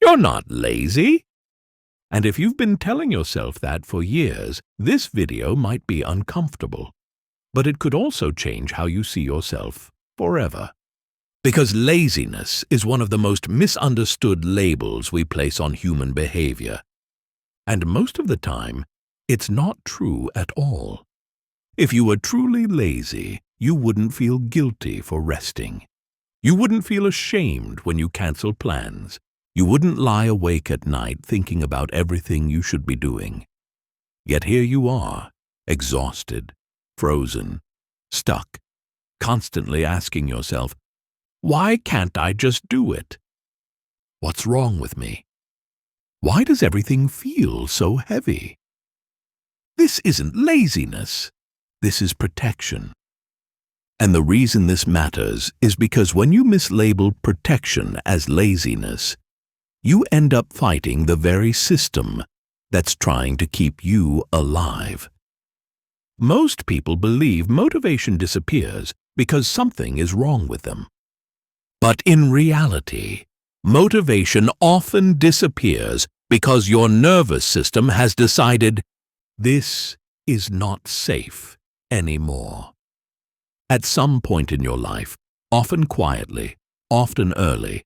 You're not lazy. And if you've been telling yourself that for years, this video might be uncomfortable. But it could also change how you see yourself forever. Because laziness is one of the most misunderstood labels we place on human behavior. And most of the time, it's not true at all. If you were truly lazy, you wouldn't feel guilty for resting. You wouldn't feel ashamed when you cancel plans. You wouldn't lie awake at night thinking about everything you should be doing. Yet here you are, exhausted, frozen, stuck, constantly asking yourself, why can't I just do it? What's wrong with me? Why does everything feel so heavy? This isn't laziness. This is protection. And the reason this matters is because when you mislabel protection as laziness, you end up fighting the very system that's trying to keep you alive. Most people believe motivation disappears because something is wrong with them. But in reality, motivation often disappears because your nervous system has decided this is not safe anymore. At some point in your life, often quietly, often early,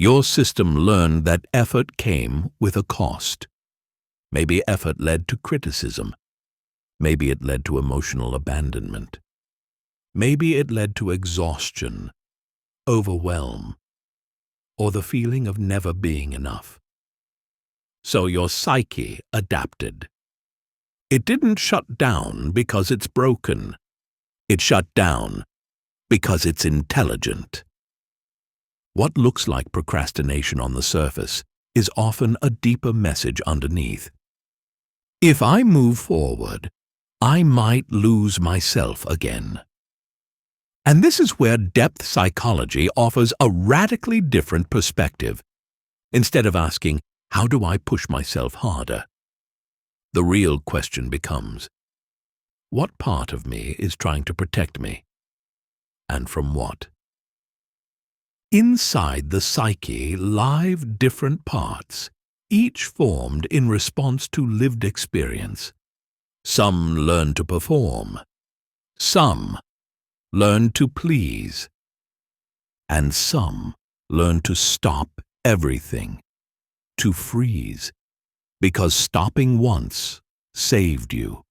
your system learned that effort came with a cost. Maybe effort led to criticism. Maybe it led to emotional abandonment. Maybe it led to exhaustion, overwhelm, or the feeling of never being enough. So your psyche adapted. It didn't shut down because it's broken. It shut down because it's intelligent. What looks like procrastination on the surface is often a deeper message underneath. If I move forward, I might lose myself again. And this is where depth psychology offers a radically different perspective. Instead of asking, how do I push myself harder? The real question becomes, what part of me is trying to protect me? And from what? Inside the psyche live different parts, each formed in response to lived experience. Some learn to perform. Some learn to please. And some learn to stop everything, to freeze, because stopping once saved you.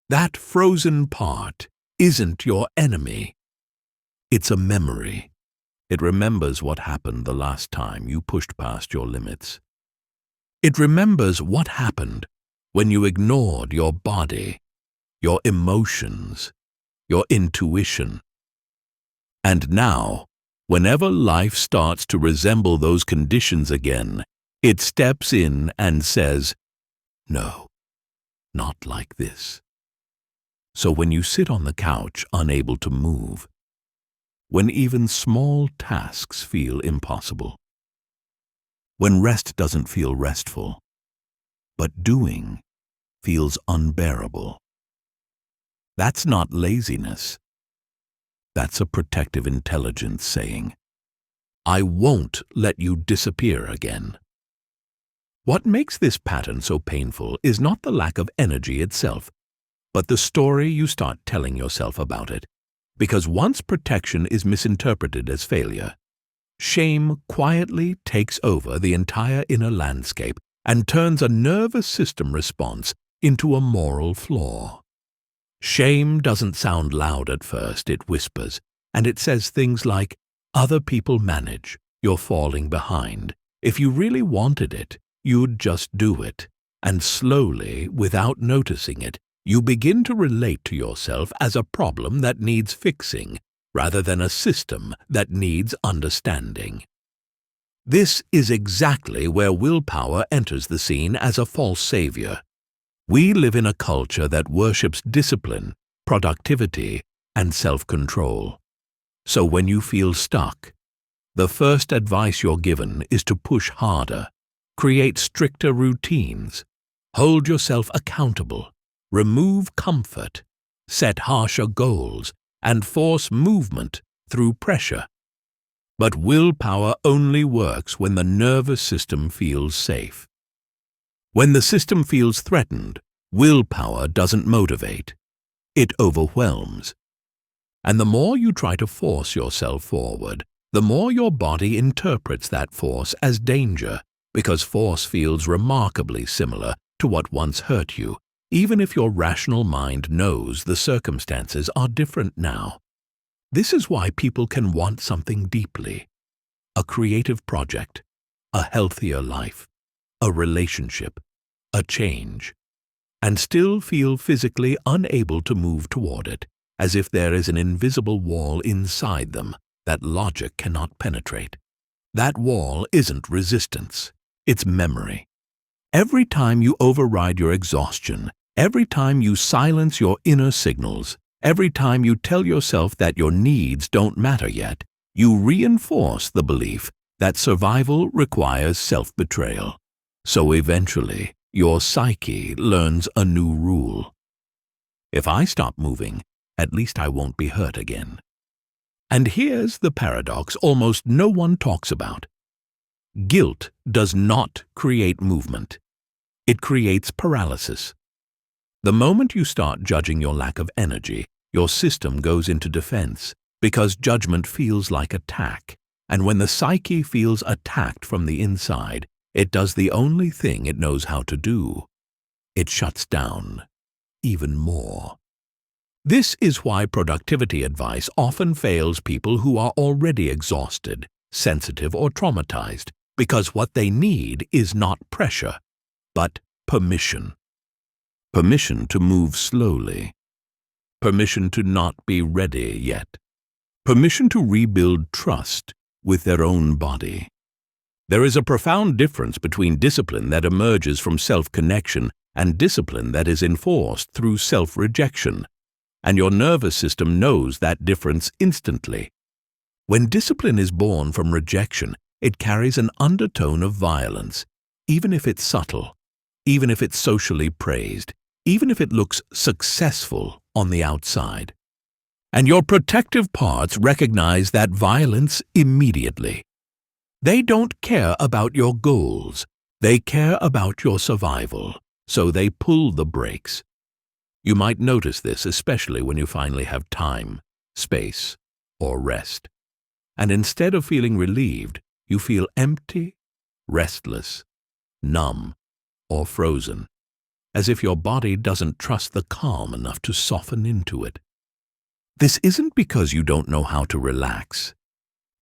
That frozen part isn't your enemy. It's a memory. It remembers what happened the last time you pushed past your limits. It remembers what happened when you ignored your body, your emotions, your intuition. And now, whenever life starts to resemble those conditions again, it steps in and says, no, not like this. So when you sit on the couch unable to move, when even small tasks feel impossible, when rest doesn't feel restful, but doing feels unbearable, that's not laziness. That's a protective intelligence saying, I won't let you disappear again. What makes this pattern so painful is not the lack of energy itself, but the story you start telling yourself about it. Because once protection is misinterpreted as failure, shame quietly takes over the entire inner landscape and turns a nervous system response into a moral flaw. Shame doesn't sound loud at first, it whispers, and it says things like, other people manage, you're falling behind. If you really wanted it, you'd just do it. And slowly, without noticing it, you begin to relate to yourself as a problem that needs fixing, rather than a system that needs understanding. This is exactly where willpower enters the scene as a false savior. We live in a culture that worships discipline, productivity, and self-control. So when you feel stuck, the first advice you're given is to push harder, create stricter routines, hold yourself accountable, remove comfort, set harsher goals, and force movement through pressure. But willpower only works when the nervous system feels safe. When the system feels threatened, willpower doesn't motivate. It overwhelms. And the more you try to force yourself forward, the more your body interprets that force as danger, because force feels remarkably similar to what once hurt you, even if your rational mind knows the circumstances are different now. This is why people can want something deeply: a creative project, a healthier life, a relationship, a change, and still feel physically unable to move toward it, as if there is an invisible wall inside them that logic cannot penetrate. That wall isn't resistance, it's memory. Every time you override your exhaustion, every time you silence your inner signals, every time you tell yourself that your needs don't matter yet, you reinforce the belief that survival requires self-betrayal. So eventually, your psyche learns a new rule. If I stop moving, at least I won't be hurt again. And here's the paradox almost no one talks about. Guilt does not create movement. It creates paralysis. The moment you start judging your lack of energy, your system goes into defense, because judgment feels like attack. And when the psyche feels attacked from the inside, it does the only thing it knows how to do. It shuts down even more. This is why productivity advice often fails people who are already exhausted, sensitive, or traumatized, because what they need is not pressure, but permission. Permission to move slowly. Permission to not be ready yet. Permission to rebuild trust with their own body. There is a profound difference between discipline that emerges from self-connection and discipline that is enforced through self-rejection. And your nervous system knows that difference instantly. When discipline is born from rejection, it carries an undertone of violence, even if it's subtle, even if it's socially praised, even if it looks successful on the outside. And your protective parts recognize that violence immediately. They don't care about your goals. They care about your survival, so they pull the brakes. You might notice this especially when you finally have time, space, or rest. And instead of feeling relieved, you feel empty, restless, numb, or frozen, as if your body doesn't trust the calm enough to soften into it. This isn't because you don't know how to relax.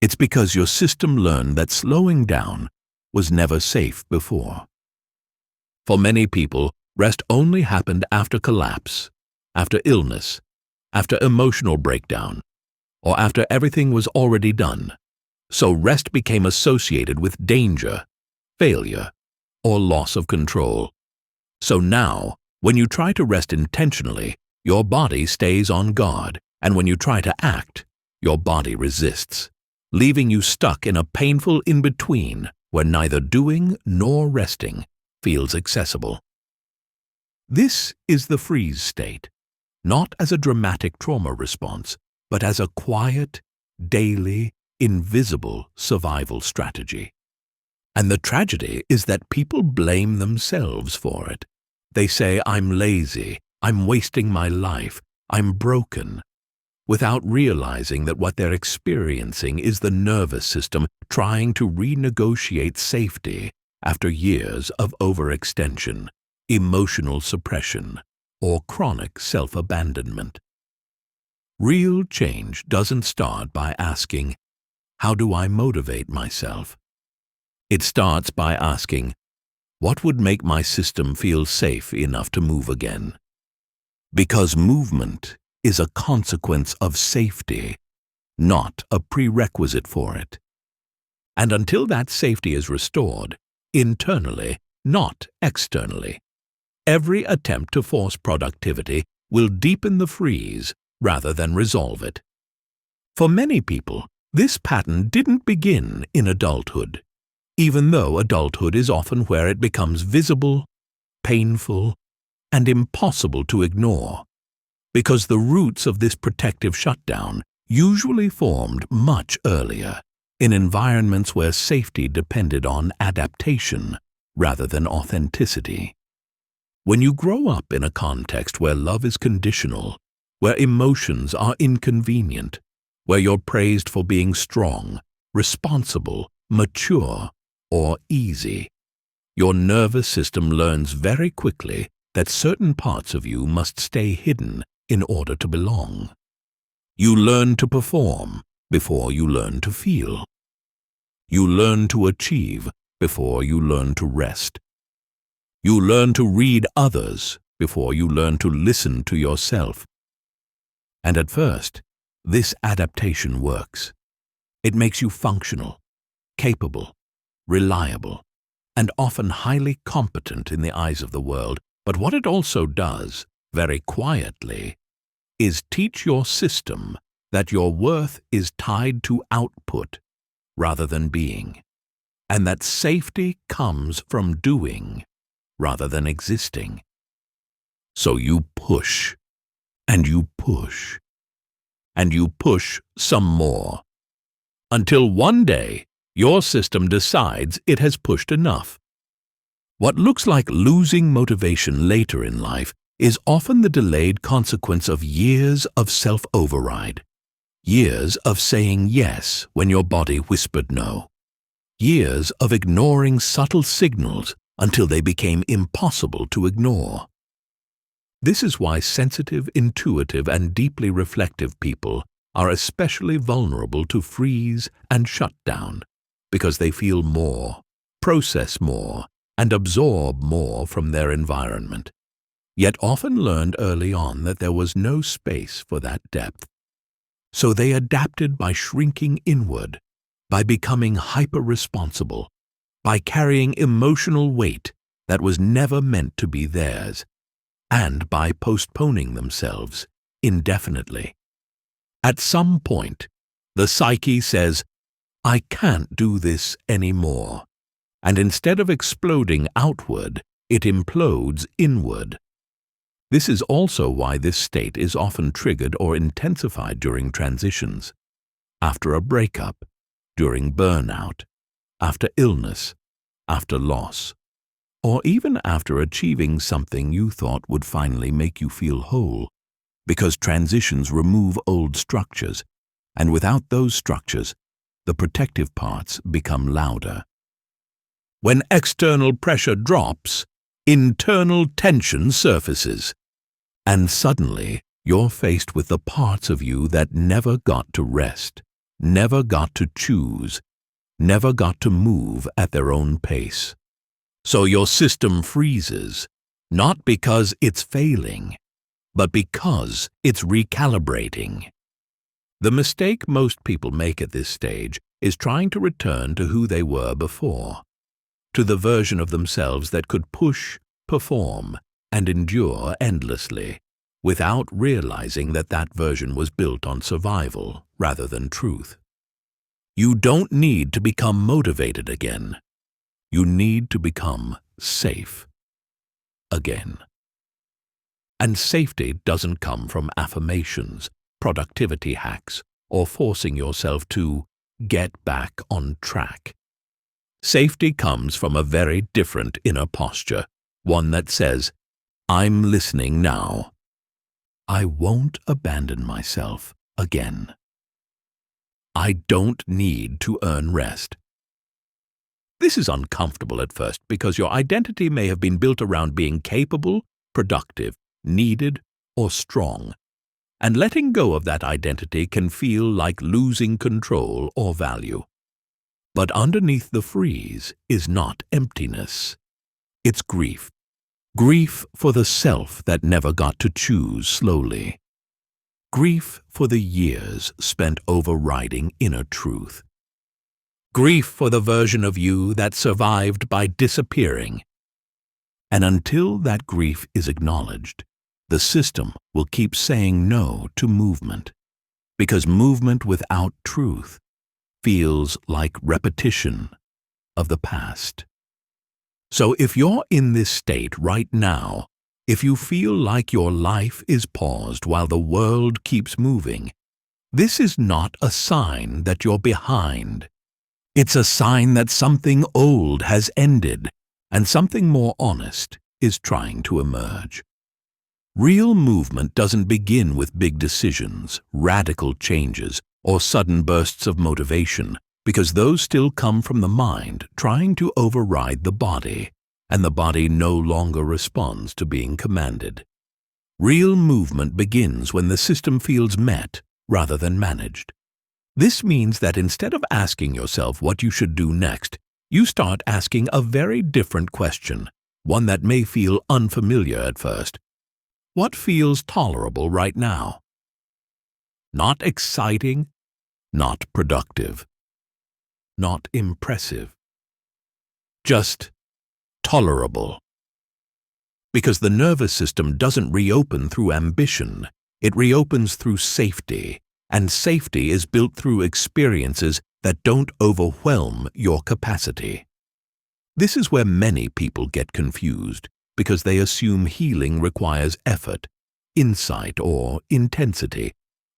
It's because your system learned that slowing down was never safe before. For many people, rest only happened after collapse, after illness, after emotional breakdown, or after everything was already done. So rest became associated with danger, failure, or loss of control. So now, when you try to rest intentionally, your body stays on guard, and when you try to act, your body resists, leaving you stuck in a painful in-between where neither doing nor resting feels accessible. This is the freeze state, not as a dramatic trauma response, but as a quiet, daily, invisible survival strategy. And the tragedy is that people blame themselves for it. They say, "I'm lazy, I'm wasting my life, I'm broken," without realizing that what they're experiencing is the nervous system trying to renegotiate safety after years of overextension, emotional suppression, or chronic self-abandonment. Real change doesn't start by asking, "How do I motivate myself?" It starts by asking, "What would make my system feel safe enough to move again?" Because movement is a consequence of safety, not a prerequisite for it. And until that safety is restored, internally, not externally, every attempt to force productivity will deepen the freeze rather than resolve it. For many people, this pattern didn't begin in adulthood, even though adulthood is often where it becomes visible, painful, and impossible to ignore, because the roots of this protective shutdown usually formed much earlier, in environments where safety depended on adaptation rather than authenticity. When you grow up in a context where love is conditional, where emotions are inconvenient, where you're praised for being strong, responsible, mature, or easy, your nervous system learns very quickly that certain parts of you must stay hidden in order to belong. You learn to perform before you learn to feel. You learn to achieve before you learn to rest. You learn to read others before you learn to listen to yourself. And at first, this adaptation works. It makes you functional, capable, reliable, and often highly competent in the eyes of the world. But what it also does, very quietly, is teach your system that your worth is tied to output rather than being, and that safety comes from doing rather than existing. So you push, and you push, and you push some more, until one day your system decides it has pushed enough. What looks like losing motivation later in life is often the delayed consequence of years of self-override, years of saying yes when your body whispered no, years of ignoring subtle signals until they became impossible to ignore. This is why sensitive, intuitive, and deeply reflective people are especially vulnerable to freeze and shutdown, because they feel more, process more, and absorb more from their environment, yet often learned early on that there was no space for that depth. So they adapted by shrinking inward, by becoming hyper-responsible, by carrying emotional weight that was never meant to be theirs, and by postponing themselves indefinitely. At some point, the psyche says, "I can't do this anymore," and instead of exploding outward, it implodes inward. This is also why this state is often triggered or intensified during transitions, after a breakup, during burnout, after illness, after loss, or even after achieving something you thought would finally make you feel whole, because transitions remove old structures, and without those structures, the protective parts become louder. When external pressure drops, internal tension surfaces, and suddenly you're faced with the parts of you that never got to rest, never got to choose, never got to move at their own pace. So your system freezes, not because it's failing, but because it's recalibrating. The mistake most people make at this stage is trying to return to who they were before, to the version of themselves that could push, perform, and endure endlessly, without realizing that that version was built on survival rather than truth. You don't need to become motivated again. You need to become safe again. And safety doesn't come from affirmations, productivity hacks, or forcing yourself to get back on track. Safety comes from a very different inner posture, one that says, "I'm listening now. I won't abandon myself again. I don't need to earn rest." This is uncomfortable at first because your identity may have been built around being capable, productive, needed, or strong, and letting go of that identity can feel like losing control or value. But underneath the freeze is not emptiness. It's grief. Grief for the self that never got to choose slowly. Grief for the years spent overriding inner truth. Grief for the version of you that survived by disappearing. And until that grief is acknowledged, the system will keep saying no to movement, because movement without truth feels like repetition of the past. So if you're in this state right now, if you feel like your life is paused while the world keeps moving, this is not a sign that you're behind. It's a sign that something old has ended and something more honest is trying to emerge. Real movement doesn't begin with big decisions, radical changes, or sudden bursts of motivation, because those still come from the mind trying to override the body, and the body no longer responds to being commanded. Real movement begins when the system feels met rather than managed. This means that instead of asking yourself what you should do next, you start asking a very different question, one that may feel unfamiliar at first. What feels tolerable right now? Not exciting, not productive, not impressive. Just tolerable. Because the nervous system doesn't reopen through ambition, it reopens through safety, and safety is built through experiences that don't overwhelm your capacity. This is where many people get confused, because they assume healing requires effort, insight, or intensity,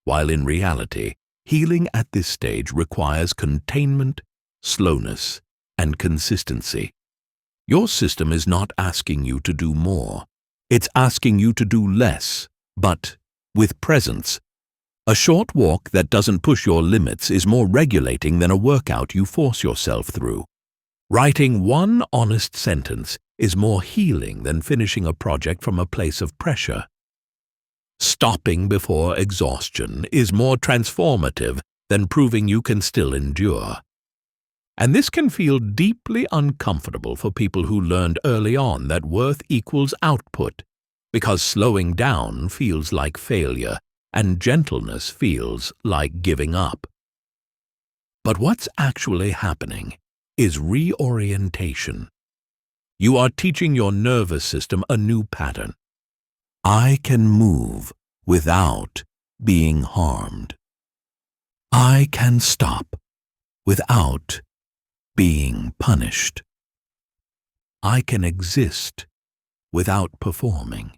while in reality, healing at this stage requires containment, slowness, and consistency. Your system is not asking you to do more. It's asking you to do less, but with presence. A short walk that doesn't push your limits is more regulating than a workout you force yourself through. Writing one honest sentence is more healing than finishing a project from a place of pressure. Stopping before exhaustion is more transformative than proving you can still endure. And this can feel deeply uncomfortable for people who learned early on that worth equals output, because slowing down feels like failure and gentleness feels like giving up. But what's actually happening is reorientation. You are teaching your nervous system a new pattern. I can move without being harmed. I can stop without being punished. I can exist without performing.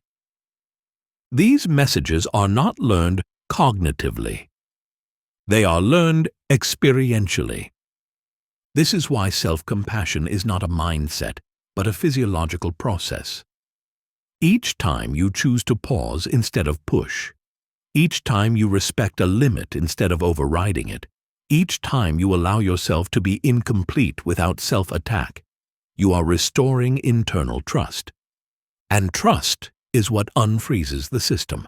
These messages are not learned cognitively. They are learned experientially. This is why self-compassion is not a mindset, but a physiological process. Each time you choose to pause instead of push, each time you respect a limit instead of overriding it, each time you allow yourself to be incomplete without self-attack, you are restoring internal trust. And trust is what unfreezes the system.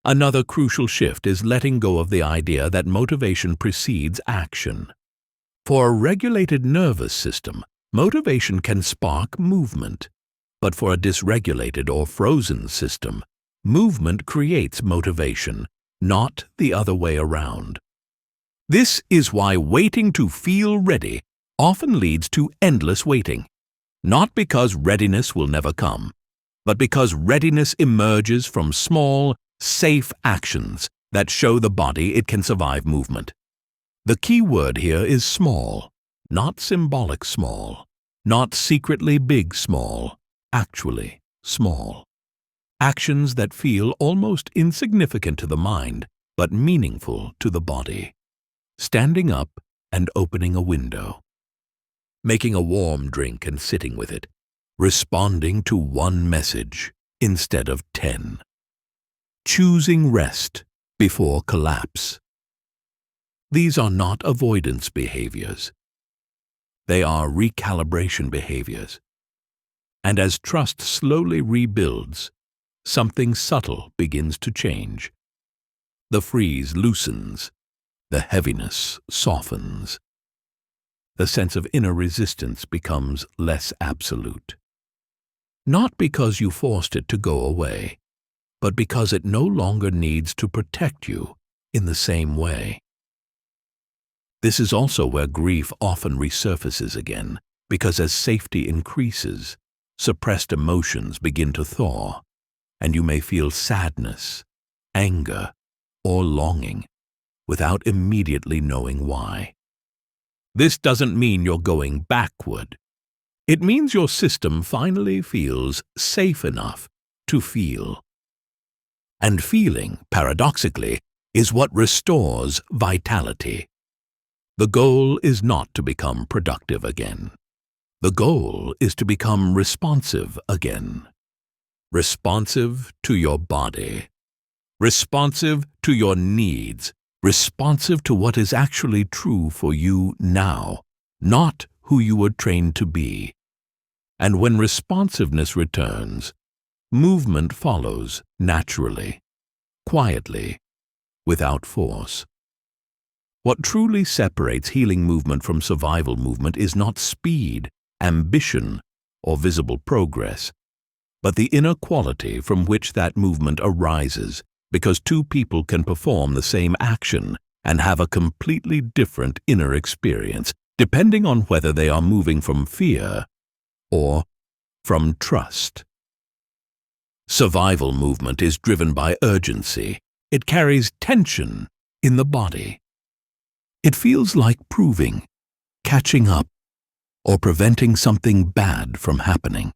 Another crucial shift is letting go of the idea that motivation precedes action. For a regulated nervous system, motivation can spark movement, but for a dysregulated or frozen system, movement creates motivation, not the other way around. This is why waiting to feel ready often leads to endless waiting, not because readiness will never come, but because readiness emerges from small, safe actions that show the body it can survive movement. The key word here is small, not symbolic small, not secretly big small, actually small. Actions that feel almost insignificant to the mind, but meaningful to the body. Standing up and opening a window. Making a warm drink and sitting with it. Responding to one message instead of 10. Choosing rest before collapse. These are not avoidance behaviors. They are recalibration behaviors. And as trust slowly rebuilds, something subtle begins to change. The freeze loosens. The heaviness softens. The sense of inner resistance becomes less absolute. Not because you forced it to go away, but because it no longer needs to protect you in the same way. This is also where grief often resurfaces again, because as safety increases, suppressed emotions begin to thaw, and you may feel sadness, anger, or longing without immediately knowing why. This doesn't mean you're going backward. It means your system finally feels safe enough to feel. And feeling, paradoxically, is what restores vitality. The goal is not to become productive again. The goal is to become responsive again. Responsive to your body. Responsive to your needs. Responsive to what is actually true for you now, not who you were trained to be. And when responsiveness returns, movement follows naturally, quietly, without force. What truly separates healing movement from survival movement is not speed, ambition, or visible progress, but the inner quality from which that movement arises, because two people can perform the same action and have a completely different inner experience, depending on whether they are moving from fear or from trust. Survival movement is driven by urgency. It carries tension in the body. It feels like proving, catching up, or preventing something bad from happening.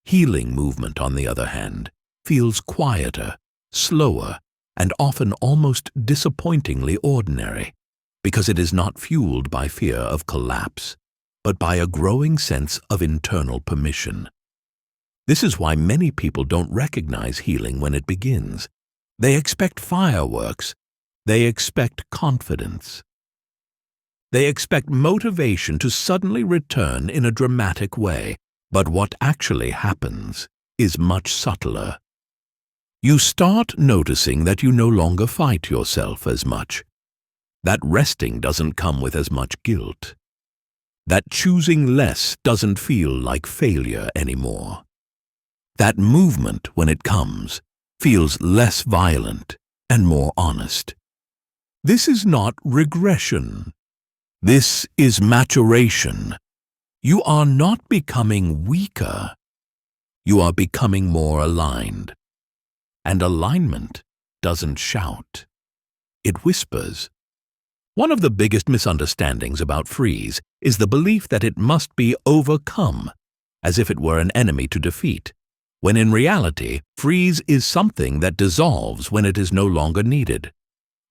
Healing movement, on the other hand, feels quieter, slower, and often almost disappointingly ordinary, because it is not fueled by fear of collapse, but by a growing sense of internal permission. This is why many people don't recognize healing when it begins. They expect fireworks. They expect confidence. They expect motivation to suddenly return in a dramatic way, but what actually happens is much subtler. You start noticing that you no longer fight yourself as much, that resting doesn't come with as much guilt, that choosing less doesn't feel like failure anymore, that movement, when it comes, feels less violent and more honest. This is not regression. This is maturation. You are not becoming weaker. You are becoming more aligned. And alignment doesn't shout. It whispers. One of the biggest misunderstandings about freeze is the belief that it must be overcome, as if it were an enemy to defeat, when in reality, freeze is something that dissolves when it is no longer needed.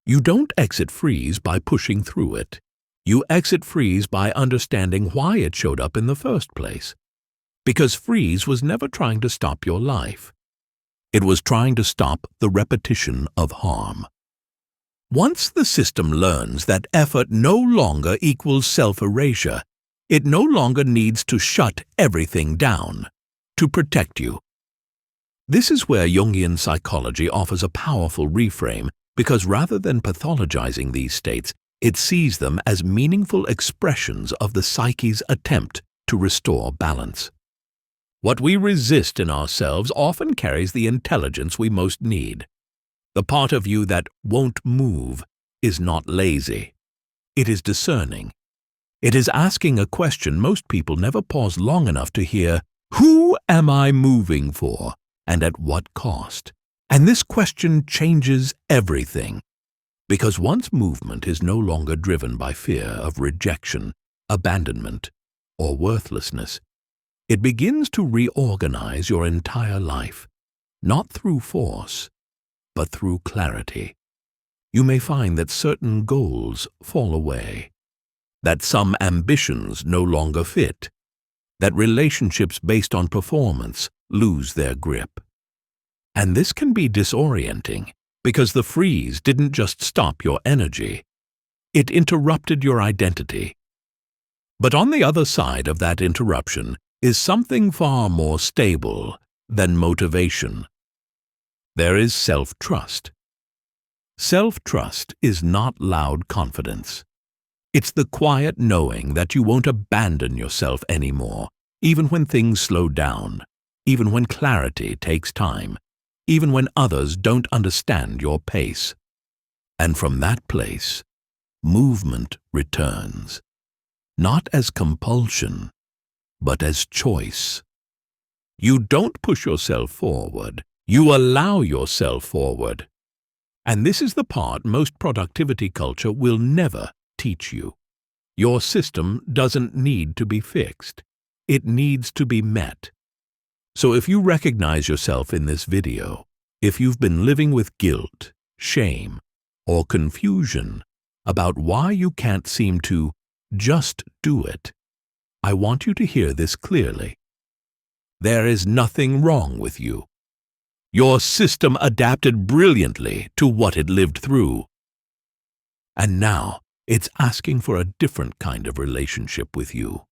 You don't exit freeze by pushing through it. You exit freeze by understanding why it showed up in the first place. Because freeze was never trying to stop your life. It was trying to stop the repetition of harm. Once the system learns that effort no longer equals self-erasure, it no longer needs to shut everything down to protect you. This is where Jungian psychology offers a powerful reframe, because rather than pathologizing these states, it sees them as meaningful expressions of the psyche's attempt to restore balance. What we resist in ourselves often carries the intelligence we most need. The part of you that won't move is not lazy. It is discerning. It is asking a question most people never pause long enough to hear: who am I moving for, and at what cost? And this question changes everything. Because once movement is no longer driven by fear of rejection, abandonment, or worthlessness, it begins to reorganize your entire life, not through force, but through clarity. You may find that certain goals fall away, that some ambitions no longer fit, that relationships based on performance lose their grip. And this can be disorienting, because the freeze didn't just stop your energy, it interrupted your identity. But on the other side of that interruption is something far more stable than motivation. There is self-trust. Self-trust is not loud confidence. It's the quiet knowing that you won't abandon yourself anymore, even when things slow down, even when clarity takes time, even when others don't understand your pace. And from that place, movement returns, not as compulsion, but as choice. You don't push yourself forward, you allow yourself forward. And this is the part most productivity culture will never teach you. Your system doesn't need to be fixed. It needs to be met. So if you recognize yourself in this video, if you've been living with guilt, shame, or confusion, about why you can't seem to just do it. I want you to hear this clearly. There is nothing wrong with you. Your system adapted brilliantly to what it lived through. And now it's asking for a different kind of relationship with you.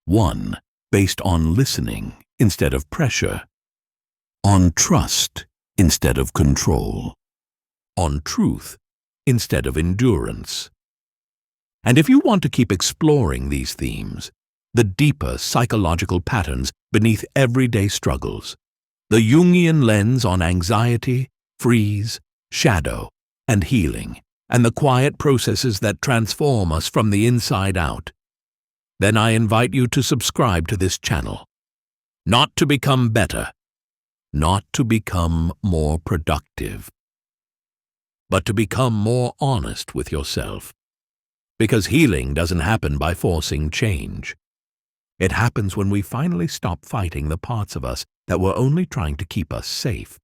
One based on listening instead of pressure, on trust instead of control, on truth instead of endurance. And if you want to keep exploring these themes, the deeper psychological patterns beneath everyday struggles, the Jungian lens on anxiety, freeze, shadow, and healing, and the quiet processes that transform us from the inside out, then I invite you to subscribe to this channel. Not to become better, not to become more productive, but to become more honest with yourself. Because healing doesn't happen by forcing change. It happens when we finally stop fighting the parts of us that were only trying to keep us safe.